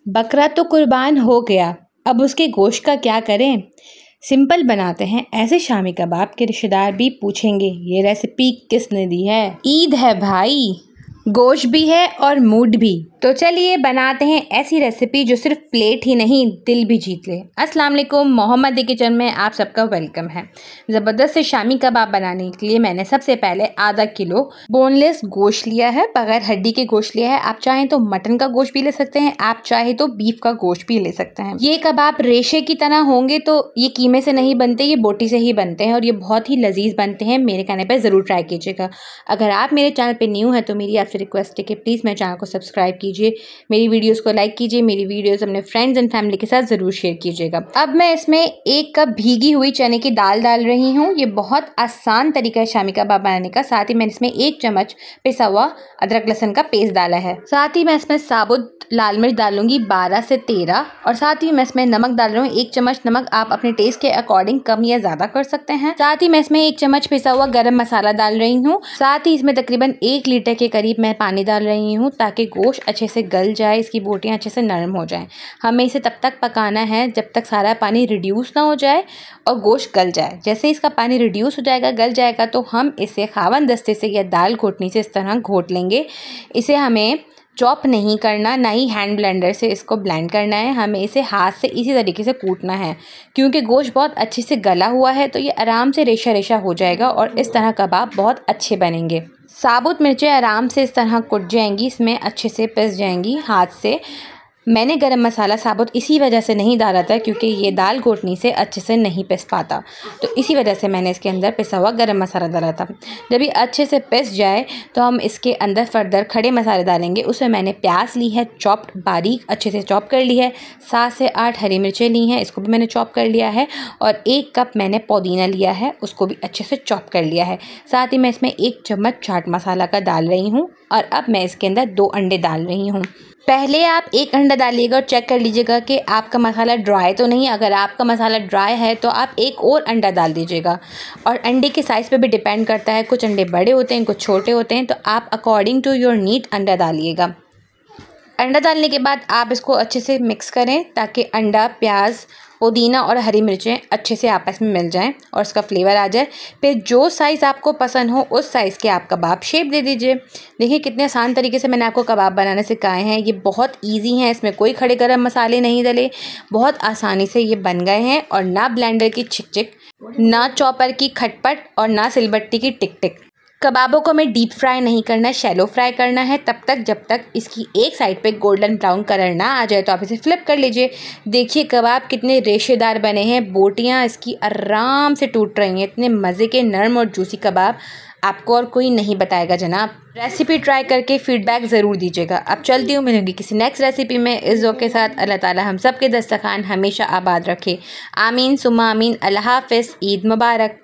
बकरा तो कुर्बान हो गया, अब उसके गोश्त का क्या करें। सिंपल बनाते हैं, ऐसे शामी कबाब के रिश्तेदार भी पूछेंगे ये रेसिपी किसने दी है। ईद है भाई, गोश्त भी है और मूड भी, तो चलिए बनाते हैं ऐसी रेसिपी जो सिर्फ प्लेट ही नहीं दिल भी जीत ले। अस्सलाम वालेकुम, मोहम्मद दी किचन में आप सबका वेलकम है। ज़बरदस्त से शामी कबाब बनाने के लिए मैंने सबसे पहले आधा किलो बोनलेस गोश्त लिया है, बगैर हड्डी के गोश्त लिया है। आप चाहें तो मटन का गोश्त भी ले सकते हैं, आप चाहे तो बीफ का गोश्त भी ले सकते हैं। ये कबाब रेशे की तरह होंगे, तो ये कीमे से नहीं बनते, ये बोटी से ही बनते हैं और ये बहुत ही लजीज बनते हैं। मेरे कहने पर ज़रूर ट्राई कीजिएगा। अगर आप मेरे चैनल पर न्यू है तो मेरी आपसे रिक्वेस्ट है कि प्लीज़ मेरे चैनल को सब्सक्राइब कीजिए, मेरी वीडियोस को लाइक कीजिए, मेरी वीडियोस अपने फ्रेंड्स एंड फैमिली के साथ ज़रूर शेयर कीजिएगा। अब मैं इसमें 1 कप भीगी हुई चने की दाल डाल रही हूँ। ये बहुत आसान तरीका है शामी कबाब बनाने का। साथ ही मैंने इसमें 1 चम्मच पिसा हुआ अदरक लहसुन का पेस्ट डाला है। साथ ही मैं इसमें साबुत लाल मिर्च डालूंगी 12 से 13 और साथ ही मैं इसमें नमक डाल रही हूँ 1 चम्मच नमक। आप अपने टेस्ट के अकॉर्डिंग कम या ज़्यादा कर सकते हैं। साथ ही मैं इसमें 1 चम्मच पिसा हुआ गरम मसाला डाल रही हूँ। साथ ही इसमें तकरीबन 1 लीटर के करीब मैं पानी डाल रही हूँ ताकि गोश्त अच्छे से गल जाए, इसकी बोटियाँ अच्छे से नरम हो जाएं। हमें इसे तब तक पकाना है जब तक सारा पानी रिड्यूस ना हो जाए और गोश्त गल जाए। जैसे इसका पानी रिड्यूस हो जाएगा, गल जाएगा, तो हम इसे खावन दस्ते से या दाल घोटनी से इस तरह घोट लेंगे। इसे हमें चॉप नहीं करना, ना ही हैंड ब्लेंडर से इसको ब्लेंड करना है। हमें इसे हाथ से इसी तरीके से कूटना है। क्योंकि गोश्त बहुत अच्छे से गला हुआ है तो ये आराम से रेशा रेशा हो जाएगा और इस तरह कबाब बहुत अच्छे बनेंगे। साबुत मिर्चें आराम से इस तरह कुट जाएंगी, इसमें अच्छे से पिस जाएंगी हाथ से। मैंने गरम मसाला साबुत इसी वजह से नहीं डाला था क्योंकि ये दाल घोटनी से अच्छे से नहीं पिस पाता, तो इसी वजह से मैंने इसके अंदर पिसा हुआ गरम मसाला डाला था। जब ये अच्छे से पिस जाए तो हम इसके अंदर फर्दर खड़े मसाले डालेंगे। उसमें मैंने प्याज ली है चॉप्ड, बारीक अच्छे से चॉप कर ली है। 7 से 8 हरी मिर्चें ली हैं, इसको भी मैंने चॉप कर लिया है। और 1 कप मैंने पुदीना लिया है, उसको भी अच्छे से चॉप कर लिया है। साथ ही मैं इसमें 1 चम्मच चाट मसाला का डाल रही हूँ और अब मैं इसके अंदर 2 अंडे डाल रही हूँ। पहले आप 1 अंडा डालिएगा और चेक कर लीजिएगा कि आपका मसाला ड्राई तो नहीं। अगर आपका मसाला ड्राई है तो आप 1 और अंडा डाल दीजिएगा। और अंडे के साइज़ पे भी डिपेंड करता है, कुछ अंडे बड़े होते हैं, कुछ छोटे होते हैं, तो आप अकॉर्डिंग टू योर नीड अंडा डालिएगा। अंडा डालने के बाद आप इसको अच्छे से मिक्स करें ताकि अंडा, प्याज, पुदीना और हरी मिर्चें अच्छे से आपस में मिल जाएं और उसका फ्लेवर आ जाए। फिर जो साइज़ आपको पसंद हो उस साइज़ के आप कबाब शेप दे दीजिए। देखिए कितने आसान तरीके से मैंने आपको कबाब बनाने सिखाए हैं। ये बहुत इजी हैं, इसमें कोई खड़े गरम मसाले नहीं डले, बहुत आसानी से ये बन गए हैं। और ना ब्लेंडर की चिक चिक, ना चॉपर की खटपट और ना सिलबट्टी की टिक टिक। कबाबों को हमें डीप फ्राई नहीं करना है, शैलो फ्राई करना है तब तक जब तक इसकी एक साइड पे गोल्डन ब्राउन कलर ना आ जाए। तो आप इसे फ्लिप कर लीजिए। देखिए कबाब कितने रेशेदार बने हैं, बोटियाँ इसकी आराम से टूट रही हैं। इतने मज़े के नरम और जूसी कबाब आपको और कोई नहीं बताएगा जनाब। रेसिपी ट्राई करके फीडबैक ज़रूर दीजिएगा। अब चलती हूँ, मिलूंगी किसी नेक्स्ट रेसिपी में इस दुआ के साथ। अल्लाह ताला हम सब के दस्तरखान हमेशा आबाद रखे। आमीन सुम्मा आमीन। अल्लाह हाफ़िज़। ईद मुबारक।